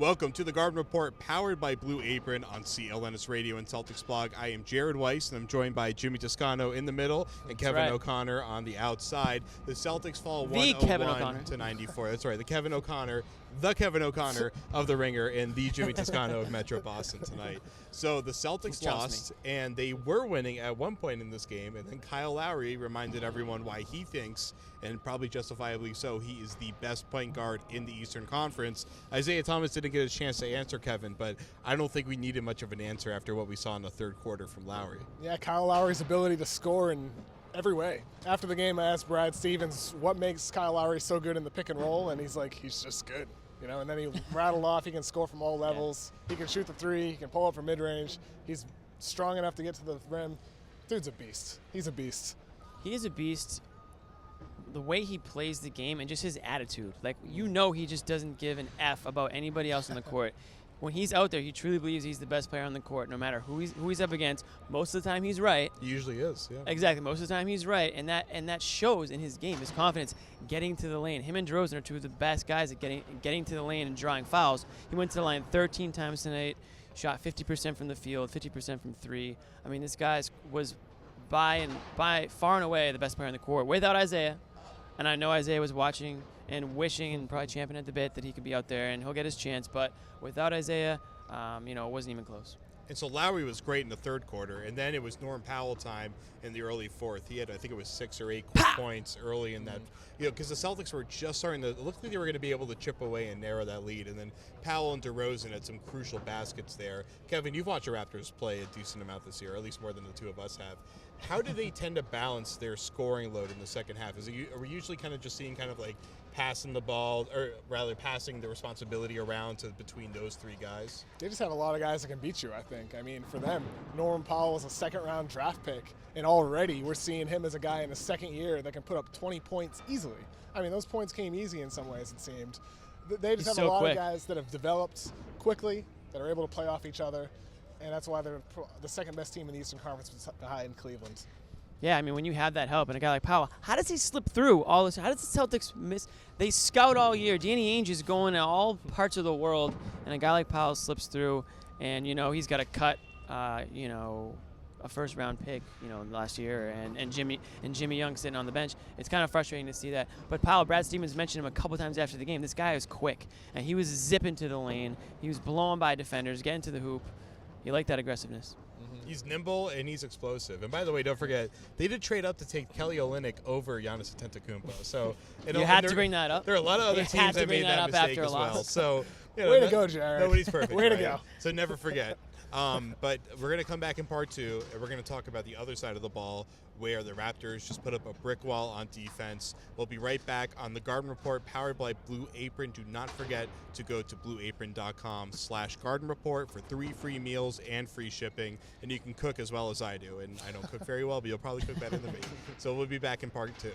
Welcome to the Garden Report, powered by Blue Apron on CLNS Radio and Celtics blog. I am Jared Weiss, and I'm joined by Jimmy Toscano in the middle and Kevin O'Connor on the outside. The Celtics fall 101 to 94. That's right, the Kevin O'Connor of The Ringer and the Jimmy Toscano of Metro Boston tonight. So the Celtics lost, and they were winning at one point in this game, and then Kyle Lowry reminded everyone why he thinks, and probably justifiably so, he is the best point guard in the Eastern Conference. Isaiah Thomas didn't get a chance to answer Kevin, but I don't think we needed much of an answer after what we saw in the third quarter from Lowry. Yeah, Kyle Lowry's ability to score in every way. After the game, I asked Brad Stevens what makes Kyle Lowry so good in the pick and roll, and he's like, he's just good. You know, and then he rattled off. He can score from all levels. He can shoot the three. He can pull up from mid-range. He's strong enough to get to the rim. Dude's a beast. He's a beast. He is a beast. The way he plays the game and just his attitude. Like, you know, he just doesn't give an F about anybody else on the court. When he's out there, he truly believes he's the best player on the court, no matter who he's up against. Most of the time, he's right. He usually is, yeah. Exactly. Most of the time, he's right, and that shows in his game, his confidence, getting to the lane. Him and DeRozan are two of the best guys at getting to the lane and drawing fouls. He went to the line 13 times tonight, shot 50% from the field, 50% from three. I mean, this guy was by far and away the best player on the court without Isaiah. And I know Isaiah was watching and wishing and probably champing at the bit that he could be out there and he'll get his chance. But without Isaiah, it wasn't even close. And so Lowry was great in the third quarter, and then it was Norm Powell time in the early fourth. He had, I think it was 6 or 8 quick points early in that, because the Celtics were just starting to, it looked like they were going to be able to chip away and narrow that lead. And then Powell and DeRozan had some crucial baskets there. Kevin, you've watched the Raptors play a decent amount this year, or at least more than the two of us have. How do they tend to balance their scoring load in the second half? Are we usually kind of just seeing kind of like passing the ball, or rather passing the responsibility around to between those three guys? They just have a lot of guys that can beat you, I think. I mean, for them, Norman Powell was a second-round draft pick, and already we're seeing him as a guy in his second year that can put up 20 points easily. I mean, those points came easy in some ways, it seemed. They just have a lot of guys that have developed quickly, that are able to play off each other, and that's why they're the second-best team in the Eastern Conference behind Cleveland. Yeah, I mean, when you have that help and a guy like Powell, how does he slip through all this? How does the Celtics miss? They scout all year. Danny Ainge is going to all parts of the world, and a guy like Powell slips through, and, he's got to cut, a first-round pick, last year, and Jimmy Young sitting on the bench. It's kind of frustrating to see that. But Powell, Brad Stevens mentioned him a couple times after the game. This guy is quick, and he was zipping to the lane. He was blowing by defenders, getting to the hoop. You like that aggressiveness. He's nimble and he's explosive. And by the way, don't forget, they did trade up to take Kelly Olynyk over Giannis Antetokounmpo. So you had to bring that up. There are a lot of other teams that made that mistake as well. So way to go, Jared. Nobody's perfect. Way to go. So never forget. But we're going to come back in part 2, and we're going to talk about the other side of the ball, where the Raptors just put up a brick wall on defense. We'll be right back on the Garden Report, powered by Blue Apron. Do not forget to go to blueapron.com/Garden Report for 3 free meals and free shipping. And you can cook as well as I do. And I don't cook very well, but you'll probably cook better than me. So we'll be back in part 2.